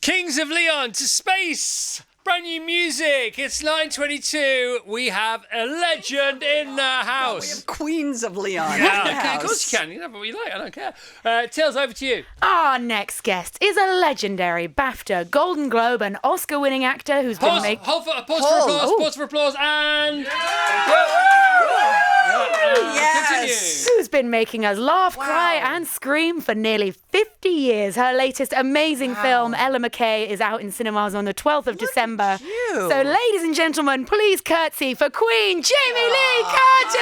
Kings of Leon to space. Brand new music. It's 9:22. We have a legend in the house. We have Queens of Leon. Yeah, of course you can. You can have what you like. I don't care. Tails, over to you. Our next guest is a legendary BAFTA, Golden Globe and Oscar-winning actor who's been making... Pause for applause, and... Yes. Who's been making us laugh, cry and scream for nearly 50 years. Her latest amazing film, Ella McCay, is out in cinemas on the 12th of December. So, ladies and gentlemen, please curtsy for Queen Jamie Lee Curtis!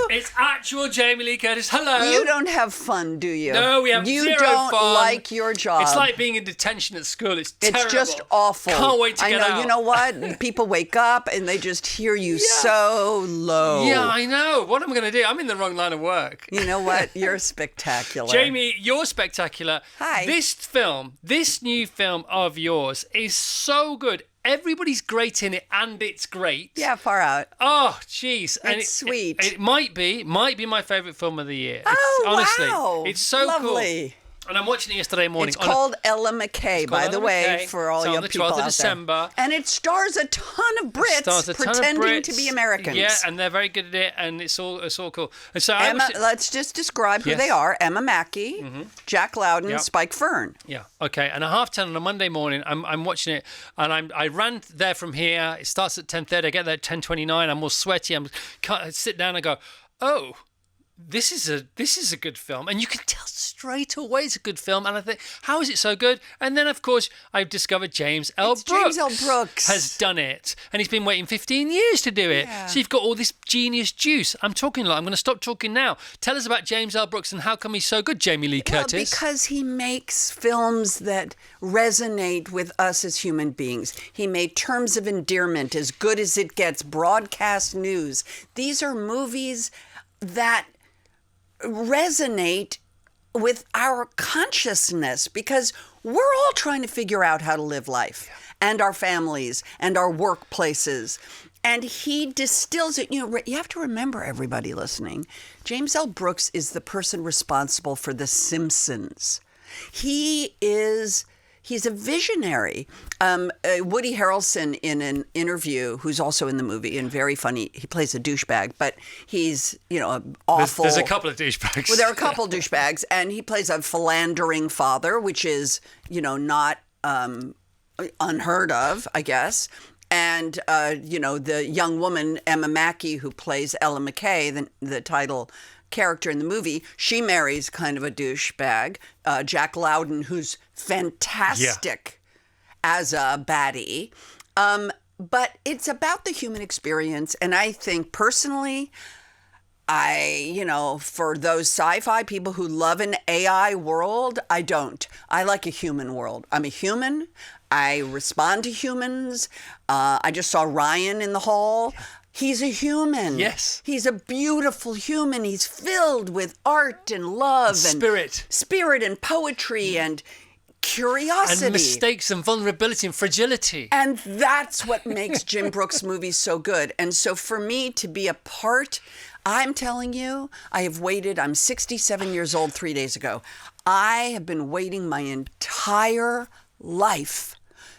It's actual Jamie Lee Curtis. Hello. You don't have fun, do you? No, we have zero fun. You don't like your job. It's like being in detention at school. It's terrible. It's just awful. Can't wait to get out. You know what? People wake up and they just hear you so low. Yeah, I know. What am I going to do? I'm in the wrong line of work. You know what? You're spectacular. Jamie, you're spectacular. Hi. This new film of yours is so good. Everybody's great in it, and it's great. Yeah, far out. Oh, jeez. And it's sweet. It might be my favourite film of the year. Honestly, wow. It's so lovely. Cool. And I'm watching it yesterday morning. It's called Ella McCay, by the way, for all your people out there. It's on the 12th of December. And it stars a ton of Brits pretending to be Americans. Yeah, and they're very good at it, and it's all cool. And so let's just describe who they are. Ella McCay, Jack Loudon, Spike Fern. Yeah, okay. And at 10:30 on a Monday morning, I'm watching it, and I ran there from here. It starts at 10:30. I get there at 10:29. I'm all sweaty. I sit down and go, oh, this is a good film, and you can tell straight away it's a good film. And I think, how is it so good? And then, of course, I've discovered James L. Brooks has done it, and he's been waiting 15 years to do it. Yeah. So you've got all this genius juice. I'm talking a lot. I'm going to stop talking now. Tell us about James L. Brooks and how come he's so good, Jamie Lee Curtis. Well, because he makes films that resonate with us as human beings. He made Terms of Endearment, As Good as It Gets, Broadcast News. These are movies that resonate with our consciousness because we're all trying to figure out how to live life and our families and our workplaces. And he distills it. You have to remember, everybody listening, James L. Brooks is the person responsible for The Simpsons. He's a visionary. Woody Harrelson, in an interview, who's also in the movie and very funny, he plays a douchebag, but he's, awful. There's a couple of douchebags. Well, there are a couple of douchebags, and he plays a philandering father, which is, not unheard of, I guess. And, the young woman, Ella McCay, who plays Ella McCay, the title character in the movie, she marries kind of a douchebag, Jack Loudon, who's fantastic as a baddie. But it's about the human experience. And I think personally, for those sci-fi people who love an AI world, I don't. I like a human world. I'm a human. I respond to humans. I just saw Ryan in the hall. He's a human. Yes. He's a beautiful human. He's filled with art and love and spirit and poetry and curiosity. And mistakes and vulnerability and fragility. And that's what makes Jim Brooks' movies so good. And so for me to be a part, I'm telling you, I'm 67 years old 3 days ago. I have been waiting my entire life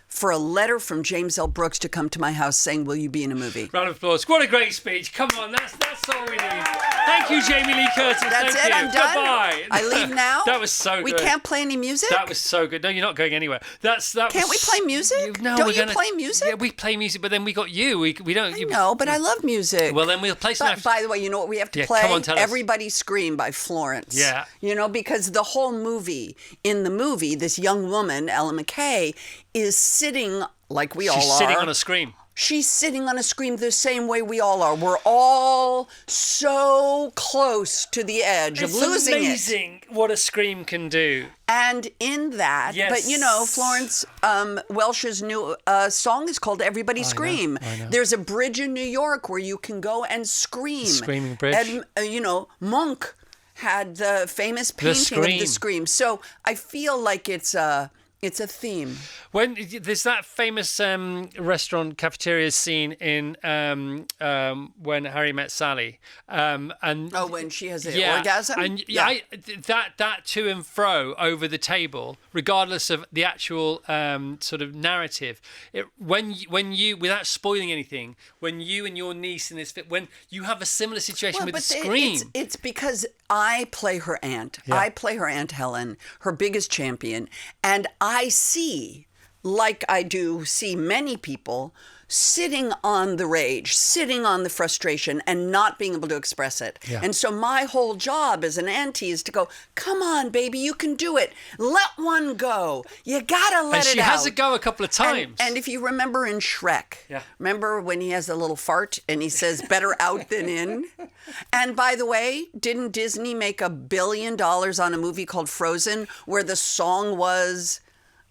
for a letter from James L. Brooks to come to my house saying, will you be in a movie? Round of applause. What a great speech. Come on, that's all we need. Thank you, Jamie Lee Curtis. That's it, I'm done. Goodbye. I leave now? That was so good. We can't play any music? That was so good. No, you're not going anywhere. Can't we play music? No, don't you play music? Yeah, we play music, but then we got you. We don't. I know, but I love music. Well, then we'll play some. But by the way, you know what we have to play? Come on, tell us. Everybody Scream by Florence. Yeah. Because the whole movie, this young woman, Ella McCay, is sitting like we all are. She's sitting on a scream. She's sitting on a scream the same way we all are. We're all so close to the edge of losing it. It's amazing what a scream can do. And in that, yes. But Florence Welch's new song is called Everybody Scream. I know. There's a bridge in New York where you can go and scream. The Screaming Bridge. And, Munch had the famous painting of the Scream. So I feel like it's It's a theme. When there's that famous restaurant cafeteria scene in When Harry Met Sally, and when she has an orgasm, and that to and fro over the table, regardless of the actual sort of narrative, when you without spoiling anything, when you and your niece in this when you have a similar situation with the Scream, it's because I play her aunt. Yeah. I play her Aunt Helen, her biggest champion, and I see, like I do see many people, sitting on the rage, sitting on the frustration, and not being able to express it. Yeah. And so my whole job as an auntie is to go, come on, baby, you can do it. Let one go. You gotta let it out. And she has a go a couple of times. And if you remember in Shrek, remember when he has a little fart and he says, better out than in? And by the way, didn't Disney make $1 billion on a movie called Frozen where the song was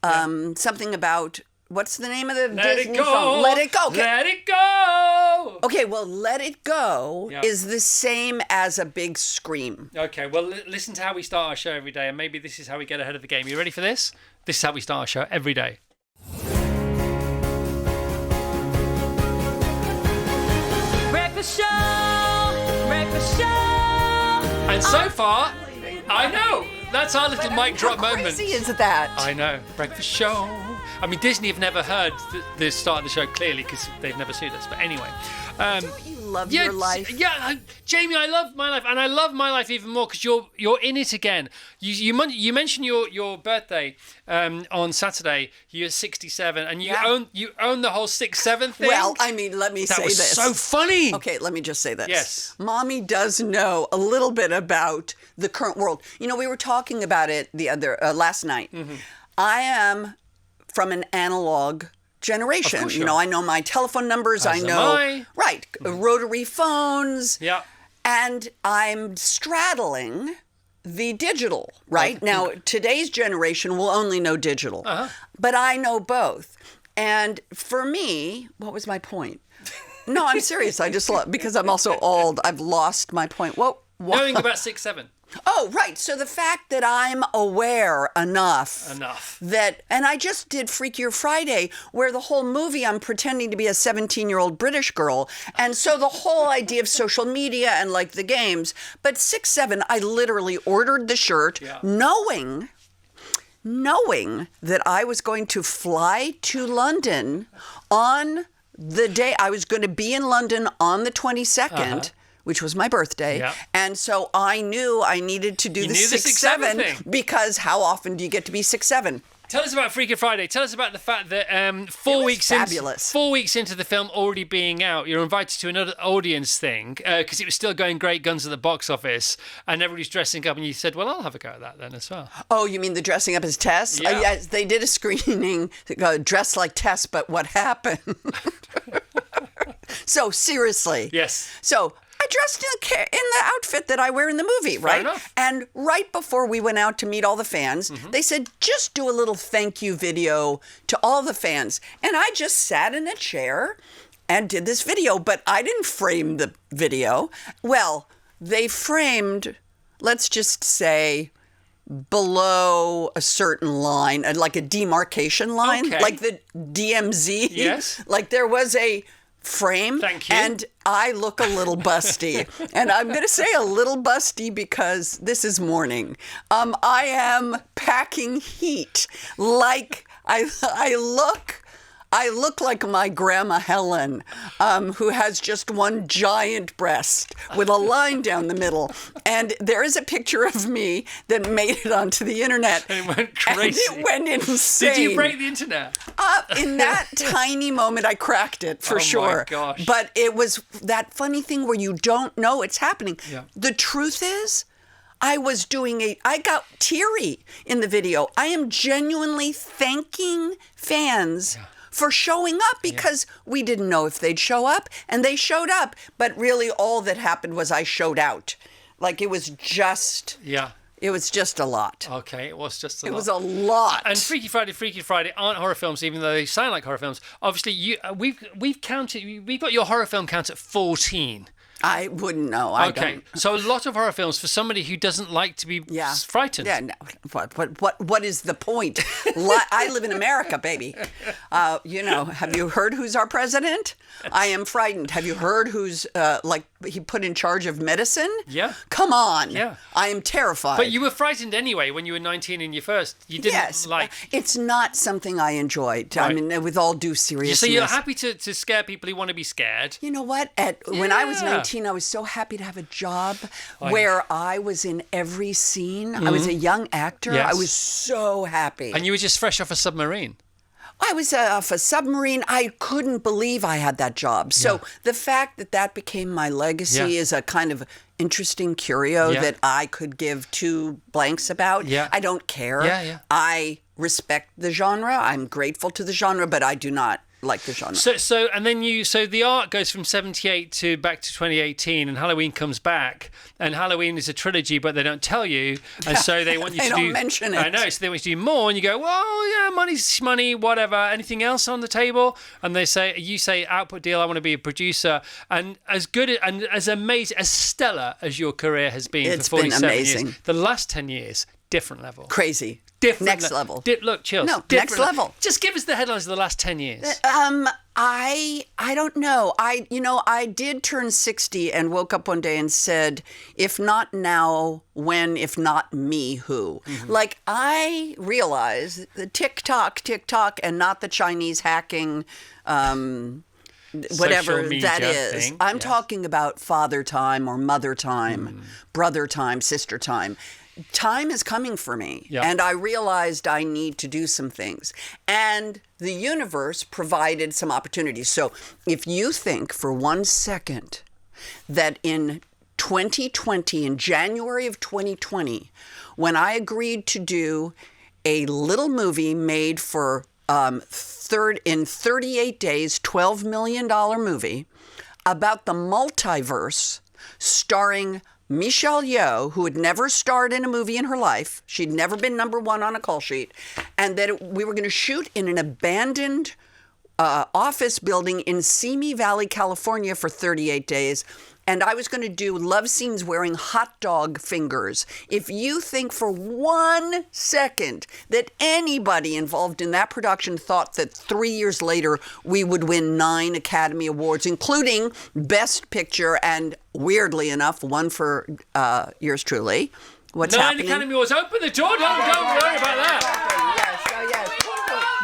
something about... What's the name of the Disney song? Let It Go. Okay. Let It Go. Okay, well, Let It Go is the same as a big scream. Okay, well, listen to how we start our show every day, and maybe this is how we get ahead of the game. You ready for this? This is how we start our show every day. Breakfast show, breakfast show. And so far, I know, that's our little mic drop moment. How crazy is that? I know, breakfast show. I mean, Disney have never heard the start of the show clearly because they've never sued us. But anyway, don't you love your life? Yeah, Jamie, I love my life, and I love my life even more because you're in it again. You mentioned your birthday on Saturday. You're 67, and you own the whole 6-7 thing. Well, I mean, let me say this. That was so funny. Okay, let me just say this. Yes, Mommy does know a little bit about the current world. You know, we were talking about it the other last night. Mm-hmm. I am from an analog generation. Of course you know, I know my telephone numbers. As I know, am I. Right, rotary phones. Yeah. And I'm straddling the digital, right? Now, today's generation will only know digital. Uh-huh. But I know both. And for me, what was my point? No, I'm serious. I just, because I'm also old, I've lost my point. What? Knowing about 6-7. Oh, right. So the fact that I'm aware enough that, and I just did Freakier Friday, where the whole movie I'm pretending to be a 17-year-old British girl. And so the whole idea of social media and like the games, but 6-7, I literally ordered the shirt knowing that I was going to fly to London on the day I was going to be in London on the 22nd. Which was my birthday. Yep. And so I knew I needed to do the 6-7 because how often do you get to be 6-7? Tell us about Freaky Friday. Tell us about the fact that 4 weeks into the film already being out, you're invited to another audience thing because it was still going great guns at the box office and everybody's dressing up and you said, well, I'll have a go at that then as well. Oh, you mean the dressing up as Tess? Yeah. Yes, they did a screening, dressed like Tess, but what happened? So seriously. Yes. So I dressed in the outfit that I wear in the movie, right? Fair enough. And right before we went out to meet all the fans, they said, just do a little thank you video to all the fans. And I just sat in a chair and did this video, but I didn't frame the video. Well, they framed, let's just say, below a certain line, like a demarcation line, like the DMZ. Yes. Like there was a frame. Thank you. And I look a little busty. And I'm going to say a little busty because this is morning. I am packing heat. Like I look like my grandma Helen, who has just one giant breast with a line down the middle. And there is a picture of me that made it onto the internet. And it went crazy. And it went insane. Did you break the internet? In that tiny moment, I cracked it for sure. Oh my gosh. But it was that funny thing where you don't know it's happening. Yeah. The truth is, I got teary in the video. I am genuinely thanking fans for showing up because we didn't know if they'd show up, and they showed up. But really all that happened was I showed out. Like it was just... Yeah. It was just a lot. Okay, it was just a lot. It was a lot. And Freaky Friday aren't horror films, even though they sound like horror films. Obviously, we've got your horror film count at 14. I wouldn't know. I Okay, don't. so a lot of horror films for somebody who doesn't like to be frightened. Yeah, no. What is the point? I live in America, baby. Have you heard who's our president? I am frightened. Have you heard who's he put in charge of medicine? Yeah. Come on. Yeah. I am terrified. But you were frightened anyway when you were 19 in your first. You didn't like. It's not something I enjoyed. Right. I mean, with all due seriousness. So you're happy to scare people who want to be scared. You know what? When I was 19, I was so happy to have a job where I was in every scene. I was a young actor. Yes. I was so happy. And you were just fresh off a submarine. I was off a submarine. I couldn't believe I had that job. So the fact that became my legacy is a kind of interesting curio that I could give two blanks about. Yeah. I don't care. Yeah. I respect the genre. I'm grateful to the genre, but I do not like the genre. So and then the art goes from 78 to back to 2018, and Halloween comes back, and Halloween is a trilogy, but they don't tell you, and so they want you they to don't mention it. I know, so they want you to do more, and you go, well, yeah, money's money, whatever. Anything else on the table? And you say output deal. I want to be a producer, and as good and as amazing, as stellar as your career has been It's for 47 been amazing. years, the last 10 years, different level. Crazy. Different Next level. Look, chills. No, Different next level. Just give us the headlines of the last 10 years. I don't know. I did turn 60 and woke up one day and said, if not now, when? If not me, who? Mm-hmm. Like, I realize the TikTok, and not the Chinese hacking, whatever Social that media is. thing. I'm Yes. talking about father time or mother time, brother time, sister time. Time is coming for me, and I realized I need to do some things. And the universe provided some opportunities. So if you think for 1 second that in 2020, in January of 2020, when I agreed to do a little movie made for in 38 days, $12 million movie about the multiverse starring Michelle Yeoh, who had never starred in a movie in her life. She'd never been number one on a call sheet. And that we were going to shoot in an abandoned office building in Simi Valley, California for 38 days. And I was going to do love scenes wearing hot dog fingers. If you think for 1 second that anybody involved in that production thought that 3 years later we would win 9 Academy Awards, including Best Picture and, weirdly enough, one for yours truly. What's 9 happening? Academy Awards. Open the door. Don't worry about that.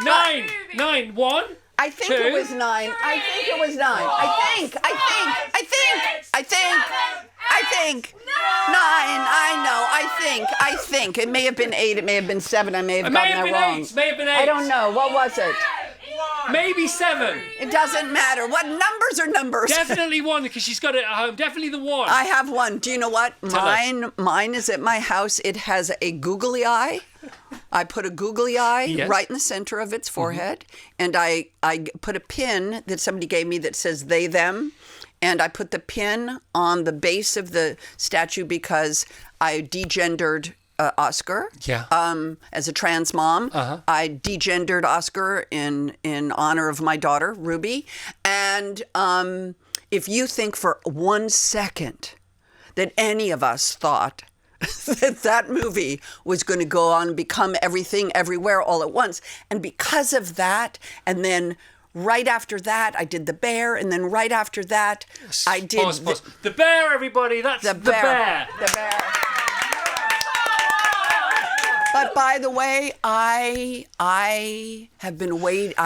Yes. 9. 1. I think it was 9. I think it was 9. I think. 9. I think. It may have been 8. It may have been 7. I may have gotten that wrong. It may have been 8. I don't know. What was it? Maybe 7. It doesn't matter. What numbers are numbers? Definitely 1 because she's got it at home. Definitely the 1. I have 1. Do you know what? Tell Mine is at my house. It has a googly eye. I put a googly eye right in the center of its forehead, and I put a pin that somebody gave me that says they, them, and I put the pin on the base of the statue because I degendered Oscar as a trans mom. I degendered Oscar in honor of my daughter, Ruby. And if you think for 1 second that any of us thought that movie was going to go on and become everything, everywhere, all at once. And because of that, and then right after that, I did The Bear, and then right after that, I did... Pause. The Bear, everybody, that's The Bear. The Bear. But by the way, I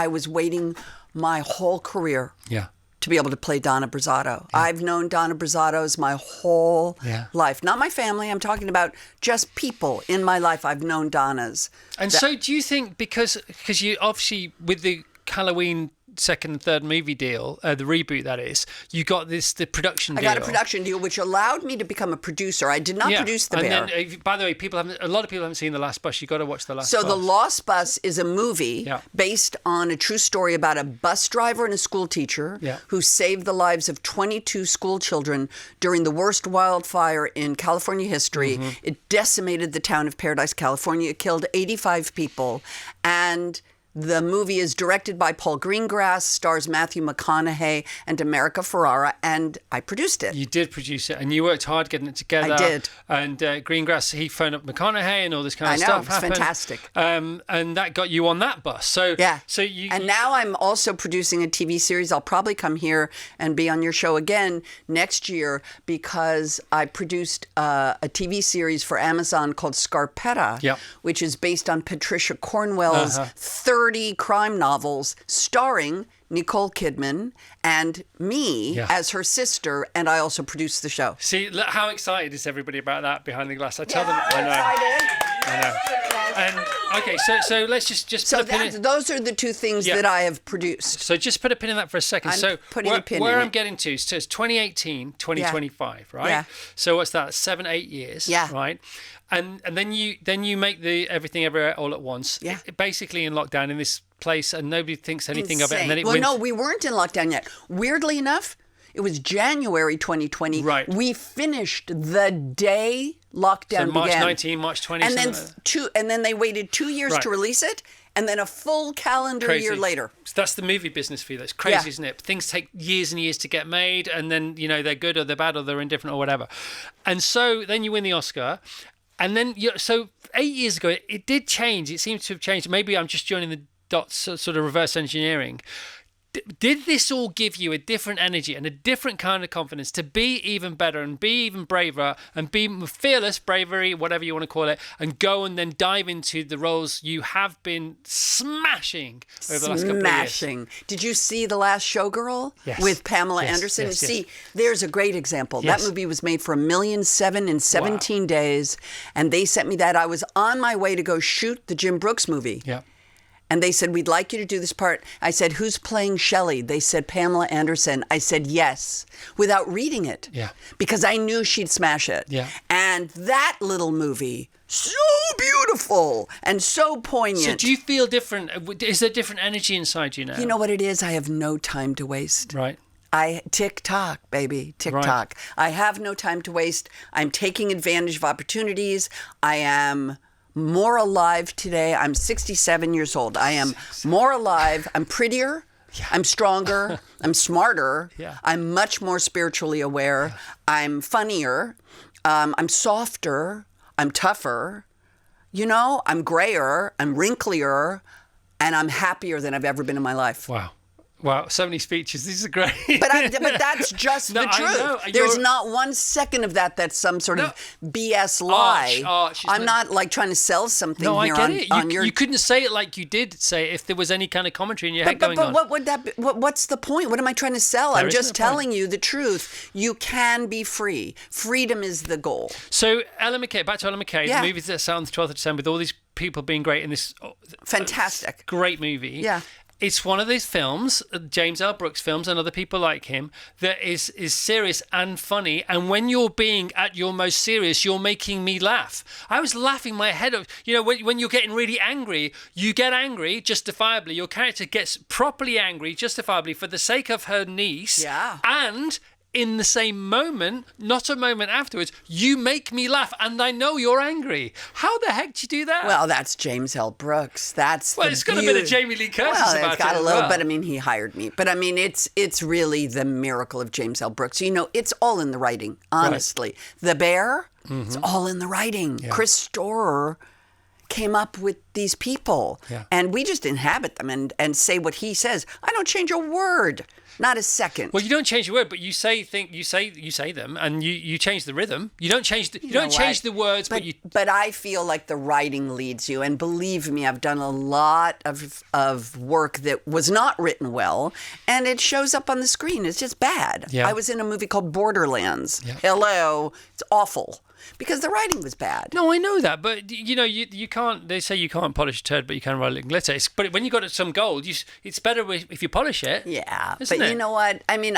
was waiting my whole career. Yeah. To be able to play Donna Brazzato. Yeah. I've known Donna Brazzatos my whole life. Not my family. I'm talking about just people in my life. I've known Donnas. And so do you think, because you obviously, with the Halloween second and third movie deal, the reboot that is, you got the production deal. I got a production deal, which allowed me to become a producer. I did not produce The Bear. And then, by the way, a lot of people haven't seen The Last Bus. You got to watch The Last Bus. So The Lost Bus is a movie based on a true story about a bus driver and a school teacher who saved the lives of 22 school children during the worst wildfire in California history. It decimated the town of Paradise, California. It killed 85 people. And The movie is directed by Paul Greengrass, stars Matthew McConaughey and America Ferrara, and I produced it. You did produce it, and you worked hard getting it together. I did. And Greengrass, he phoned up McConaughey, and all this kind of I know, stuff it's happened. fantastic. And that got you on that bus. So Yeah. So you And now I'm also producing a TV series. I'll probably come here and be on your show again next year because I produced a TV series for Amazon called Scarpetta, Yep. which is based on Patricia Cornwell's 30 crime novels starring Nicole Kidman and me Yeah. as her sister, and I also produced the show. see look, how excited is everybody about that behind the glass? I tell them. I know. And okay, so let's just So put a pin in. those are the two things Yeah. that I have produced. So just put a pin in that for a second. I'm so putting where, a pin where in I'm it. getting to, so it's 2018, 2025, right? Yeah. So what's that? 7-8 years. Yeah. Right. And then you make the Everything Everywhere All at Once. Yeah. Basically in lockdown in this place, and nobody thinks anything of it, and then it well, wins. no, we weren't in lockdown yet. Weirdly enough, it was January 2020. Right. We finished the day lockdown So March began. 19, March 20. and then something like that. and then they waited 2 years Right. to release it, and then a full calendar Crazy. year later. So that's the movie business for you. That's crazy, Yeah. isn't it? Things take years and years to get made, and then they're good or they're bad or they're indifferent or whatever. And so then you win the Oscar, and then so 8 years ago it did change. It seems to have changed. Maybe I'm just joining the dots, sort of reverse engineering. Did this all give you a different energy and a different kind of confidence to be even better and be even braver and be fearless, bravery, whatever you want to call it, and go and then dive into the roles you have been smashing over the last couple of years? Smashing. Did you see The Last Showgirl Yes. with Pamela Yes, Anderson? yes, yes. See, there's a great example. Yes. That movie was made for $1.7 million in 17 days, and they sent me that. I was on my way to go shoot the Jim Brooks movie. Yeah. And they said, we'd like you to do this part. I said, who's playing Shelley? They said, Pamela Anderson. I said, yes, without reading it. Yeah. Because I knew she'd smash it. Yeah. And that little movie, so beautiful and so poignant. So do you feel different? Is there different energy inside you now? You know what it is? I have no time to waste. Right. I tick-tock, baby, tick-tock. I have no time to waste. I'm taking advantage of opportunities. I am more alive today. I'm 67 years old. I am more alive. I'm prettier. I'm stronger. I'm smarter. Yeah. I'm much more spiritually aware. I'm funnier. I'm softer. I'm tougher. I'm grayer. I'm wrinklier. And I'm happier than I've ever been in my life. Wow, so many speeches. These are great. But that's just No, the I truth. know. There's You're- not 1 second of that's some sort of BS lie. Arch, I'm not like trying to sell something No, I here get it. on your. You couldn't say it like you did say it if there was any kind of commentary in your head going but on. what would that be? What's the point? What am I trying to sell? There I'm isn't just a point. telling you the truth. You can be free. Freedom is the goal. So Ella McCay, back to Ella McCay, Yeah. the movie that's out on the 12th of December with all these people being great in this Fantastic. great movie. Yeah. It's one of these films, James L. Brooks films and other people like him, that is serious and funny. And when you're being at your most serious, you're making me laugh. I was laughing my head off. When you're getting really angry, you get angry justifiably. Your character gets properly angry justifiably for the sake of her niece. Yeah. And in the same moment, not a moment afterwards, you make me laugh and I know you're angry. How the heck do you do that? Well, that's James L. Brooks. It's got a bit of Jamie Lee Curtis well, about it's got it a as little, well. but I mean, he hired me. But I mean, it's really the miracle of James L. Brooks. It's all in the writing, honestly. The Bear, it's all in the writing. Yeah. Chris Storer came up with these people, Yeah. and we just inhabit them and say what he says. I don't change a word, not a second. Well, you don't change the word, but you say them, and you change the rhythm. You don't change the, you know don't change what? the words, but you. But I feel like the writing leads you, and believe me, I've done a lot of work that was not written well, and it shows up on the screen. It's just bad. Yeah. I was in a movie called Borderlands. Yeah. Hello, it's awful because the writing was bad. No, I know that, but you can't. They say you can't polish a turd, but you can roll it in glitter. But when you got some gold, it's better if you polish it. Yeah, Isn't but it? you know what? I mean,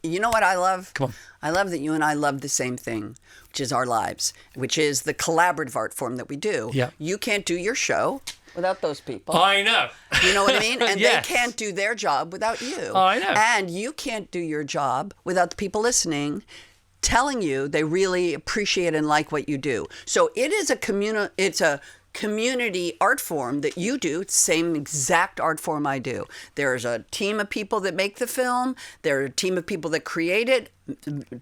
you know what I love? Come on. I love that you and I love the same thing, which is our lives, which is the collaborative art form that we do. Yeah. You can't do your show without those people. I know. You know what I mean? And Yes. they can't do their job without you. I know. And you can't do your job without the people listening telling you they really appreciate and like what you do. So it is it's a community art form that you do. It's the same exact art form I do. There's a team of people that make the film. There are a team of people that create it.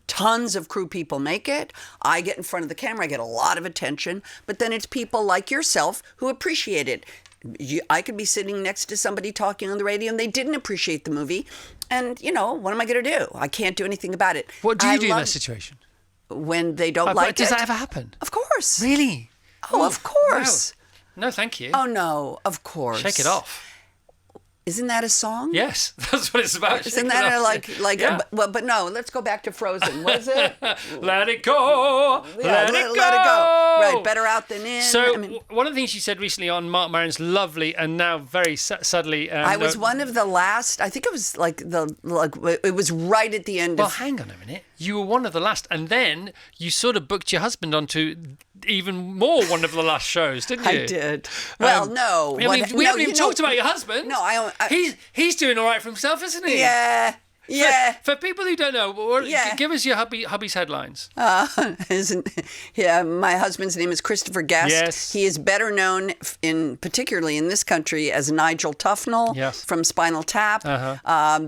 Tons of crew people make it. I get in front of the camera. I get a lot of attention. But then it's people like yourself who appreciate it. I could be sitting next to somebody talking on the radio and they didn't appreciate the movie. And, what am I going to do? I can't do anything about it. What do you do in that situation? When they don't like it? Does that ever happen? Of course. Really? Oh, of course. Wow. No, thank you. Oh, no, of course. Shake it off. Isn't that a song? Yes, that's what it's about. Isn't that but no, let's go back to Frozen. What is it? Let it go. Yeah, let it go. Right, better out than in. So one of the things you said recently on Mark Maron's lovely and now very subtly. I was one of the last. I think it was it was right at the end. Well, hang on a minute. You were one of the last, and then you sort of booked your husband onto even more one of the last shows, didn't you? I did. Well, no. We haven't even talked about your husband. No, he's doing all right for himself, isn't he? Yeah. Yeah. For people who don't know, give us your hubby's headlines. My husband's name is Christopher Guest. Yes. He is better known particularly in this country as Nigel Tufnell from Spinal Tap.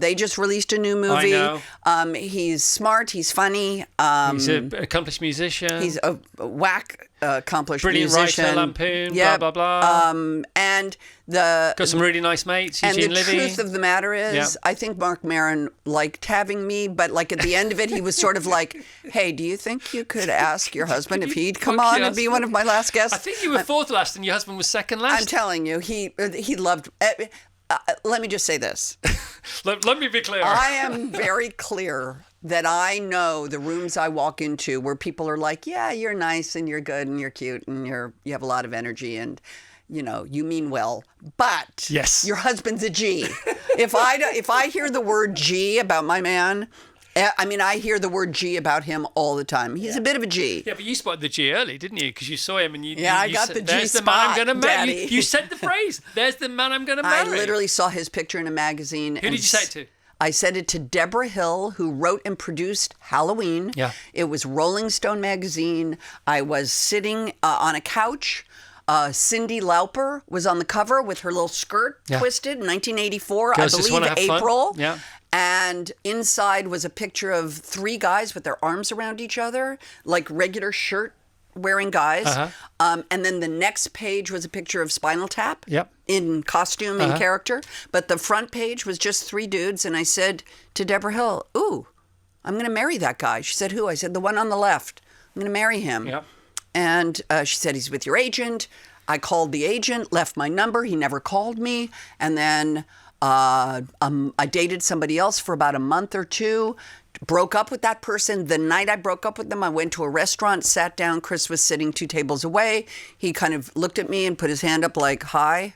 They just released a new movie. I know. He's smart. He's funny. He's an accomplished musician. He's a whack accomplished brilliant musician. writer, Lampoon, blah, blah, blah. And got some really nice mates, Eugene and the Livy. truth of the matter is, I think Mark Maron liked having me, but at the end of it, he was sort of like, hey, do you think you could ask your husband if he'd come on and be one of my last guests? I think you were fourth last and your husband was second last. I'm telling you, he loved... let me just say this. Let me be clear. I am very clear that I know the rooms I walk into where people are like, yeah, you're nice and you're good and you're cute and you have a lot of energy and you mean well, but your husband's a G. If I hear the word G about my man, I hear the word G about him all the time. He's a bit of a G. Yeah, but you spotted the G early, didn't you? Because you saw him and you. I got the G There's spot, the man I'm going to marry. Daddy. You said the phrase. There's the man I'm going to marry. I literally saw his picture in a magazine. Who did you say it to? I said it to Deborah Hill, who wrote and produced Halloween. Yeah. It was Rolling Stone magazine. I was sitting on a couch. Cyndi Lauper was on the cover with her little skirt twisted in 1984, Girls I Just Wanna believe Have April. Fun. Yeah. And inside was a picture of three guys with their arms around each other, like regular shirt wearing guys. And then the next page was a picture of Spinal Tap in costume, in character. But the front page was just three dudes. And I said to Deborah Hill, ooh, I'm going to marry that guy. She said, who? I said, the one on the left. I'm going to marry him. Yep. And she said, he's with your agent. I called the agent, left my number. He never called me. And then I dated somebody else for about a month or two. Broke up with that person. The night I broke up with them, I went to a restaurant, sat down. Chris was sitting 2 tables away. He kind of looked at me and put his hand up like, hi,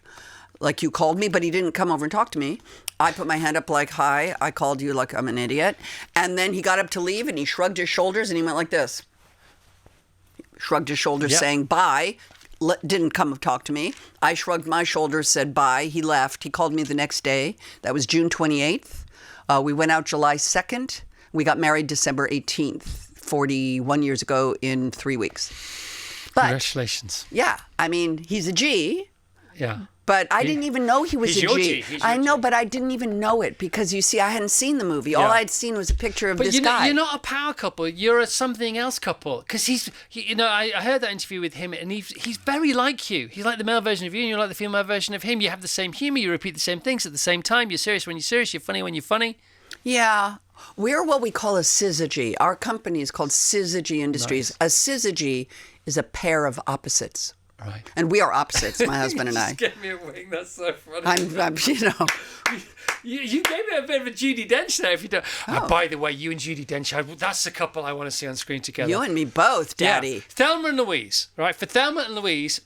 like you called me, but he didn't come over and talk to me. I put my hand up like, hi, I called you like I'm an idiot. And then he got up to leave and he shrugged his shoulders and he went like this. Shrugged his shoulders saying bye. Didn't come and talk to me. I shrugged my shoulders, said bye. He left. He called me the next day. That was June 28th. We went out July 2nd. We got married December 18th, 41 years ago in 3 weeks. But, congratulations. Yeah. He's a G. Yeah. But I didn't even know he was He's a your G. G. I know, but I didn't even know it because, you see, I hadn't seen the movie. All I'd seen was a picture of this guy. You're not a power couple. You're a something else couple. Because I heard that interview with him, and he's very like you. He's like the male version of you, and you're like the female version of him. You have the same humor. You repeat the same things at the same time. You're serious when you're serious. You're funny when you're funny. Yeah. We're what we call a syzygy. Our company is called Syzygy Industries. Nice. A syzygy is a pair of opposites. Right. And we are opposites, my husband and I. You just gave me a wing. That's so funny. I'm You gave me a bit of a Judi Dench there. If you don't. By the way, you and Judi Dench, that's the couple I want to see on screen together. You and me both, Daddy. Yeah. Thelma and Louise, right? For Thelma and Louise,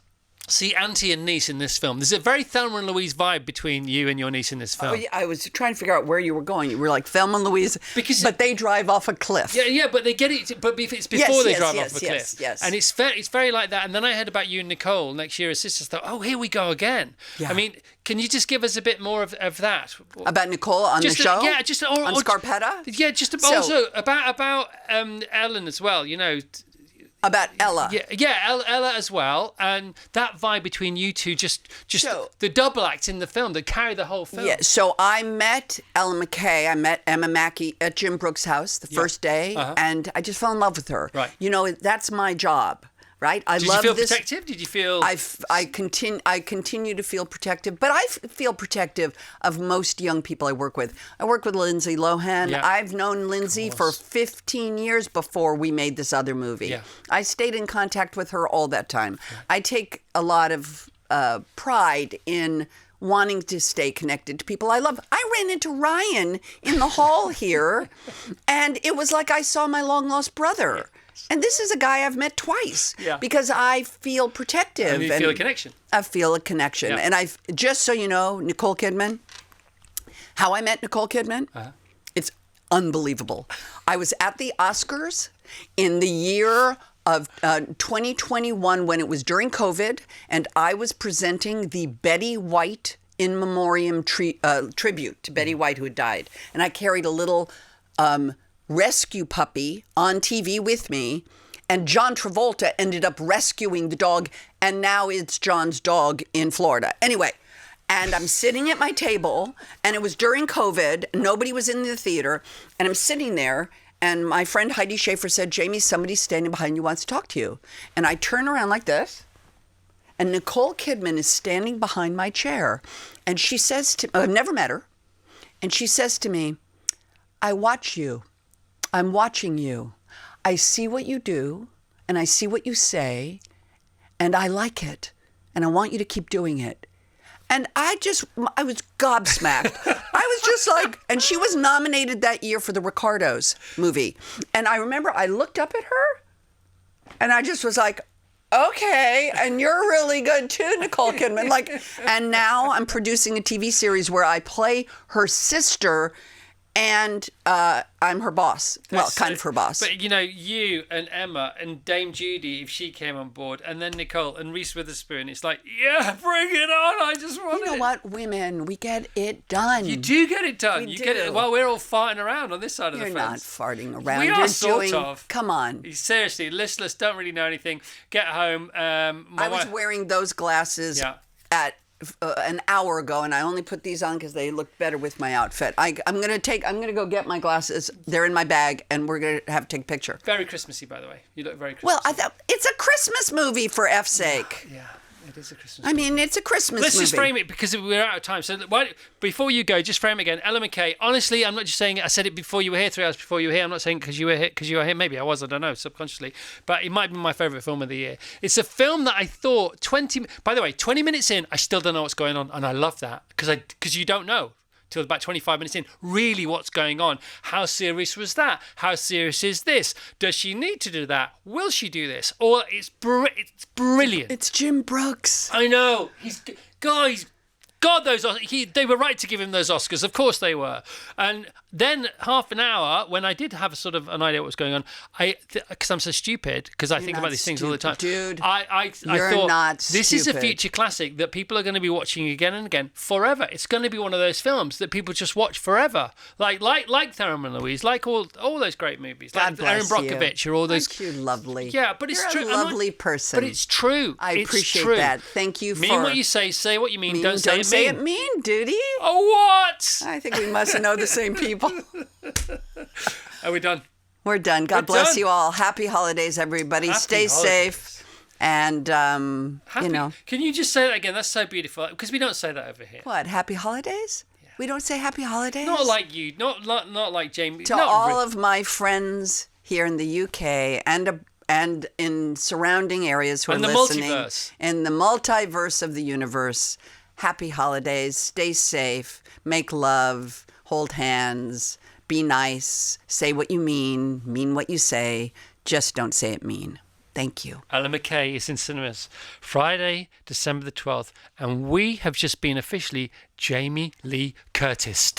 see auntie and niece in this film. There's a very Thelma and Louise vibe between you and your niece in this film. Oh, yeah, I was trying to figure out where you were going. You were like Thelma and Louise, but they drive off a cliff. Yeah, but they get it. But it's before they drive off a cliff. Yes. And it's very like that. And then I heard about you and Nicole next year as sisters. Thought, oh, here we go again. Yeah. Can you just give us a bit more of that about Nicole on the show? Yeah, on Scarpetta. Yeah, also about Ellen as well. About Ella. Ella as well, and that vibe between you two, just So- the double acts in the film that carry the whole film. Yeah, so I met Ella McCay. I met Emma Mackey at Jim Brooks' house the first day, and I just fell in love with her. Right. You know, that's my job, right? I Did love you feel this. protective? Did you feel? I continue to feel protective, but I feel protective of most young people I work with. I work with Lindsay Lohan. Yeah. I've known Lindsay for 15 years before we made this other movie. Yeah. I stayed in contact with her all that time. I take a lot of pride in wanting to stay connected to people I love. I ran into Ryan in the hall here, and it was like I saw my long lost brother. And this is a guy I've met twice because I feel protective. And you feel a connection. I feel a connection. Yeah. And I've, just so you know, Nicole Kidman, how I met Nicole Kidman, it's unbelievable. I was at the Oscars in the year of 2021 when it was during COVID, and I was presenting the Betty White in memoriam tribute to Betty White, who had died. And I carried a little rescue puppy on TV with me, and John Travolta ended up rescuing the dog, and now it's John's dog in Florida. Anyway, and I'm sitting at my table, and it was during COVID, nobody was in the theater, and I'm sitting there, and my friend Heidi Schaefer said, Jamie, somebody standing behind you wants to talk to you. And I turn around like this, and Nicole Kidman is standing behind my chair, and she says to me, I've never met her, and she says to me, I watch you. I'm watching you. I see what you do, and I see what you say, and I like it, and I want you to keep doing it. And I was gobsmacked. I was just like, and she was nominated that year for the Ricardos movie. And I remember I looked up at her, and I just was like, okay, and you're really good too, Nicole Kidman. And now I'm producing a TV series where I play her sister, and I'm her boss. Well, kind of her boss. But you know, you and Emma and Dame Judy, if she came on board, and then Nicole and Reese Witherspoon, it's like, yeah, bring it on. I just want it. You know what, women, we get it done. You do get it done. We You get it do. while we're all farting around on this side of You're the not fence. farting around. We You're are sort doing, of. Come on. Seriously, listeners don't really know anything. Get home. I was wearing those glasses at an hour ago, and I only put these on because they look better with my outfit. I'm gonna go get my glasses. They're in my bag, and we're gonna have to take a picture. Very Christmassy, by the way. You look very Christmassy. Well, I thought it's a Christmas movie, for F's sake. Yeah, it is a Christmas I mean, it's a Christmas Let's movie. just frame it because we're out of time. So before you go, just frame it again. Ella McCay. Honestly, I'm not just saying it. I said it before you were here, 3 hours before you were here. I'm not saying because you were here. Maybe I was. I don't know, subconsciously. But it might be my favourite film of the year. It's a film that I thought 20 minutes in, I still don't know what's going on, and I love that because you don't know till about 25 minutes in really what's going on. How serious was that? How serious is this? Does she need to do that? Will she do this? Or it's brilliant. It's Jim Brooks. I know. God, they were right to give him those Oscars. Of course they were. And then half an hour, when I did have a sort of an idea what was going on, because I'm so stupid, because I think about these things all the time. Dude, I you're thought, not this is a stupid. future classic that people are going to be watching again and again forever. It's going to be one of those films that people just watch forever. Like Thelma and Louise, like all those great movies. God Like Erin bless you. Brockovich or all those. Aren't you lovely? Yeah, but it's You're true. a lovely person. But it's true. I It's appreciate true. that. Thank you for... Mean what you say what you mean, don't say it mean. Duty. Oh, what? I think we must know the same people. Are we done? We're done. God We're bless done. you all. Happy holidays, everybody. Happy Stay holidays. safe. And, Happy. you know. Can you just say that again? That's so beautiful. Because we don't say that over here. What? Happy holidays? We don't say happy holidays? Not like you. Not like Jamie. To all of my friends here in the UK and in surrounding areas who are And the listening. multiverse. In the multiverse of the universe. Happy holidays. Stay safe. Make love. Hold hands. Be nice. Say what you mean what you say. Just don't say it mean. Thank you. Ella McCay is in cinemas Friday, December the 12th. And we have just been officially Jamie Lee Curtis.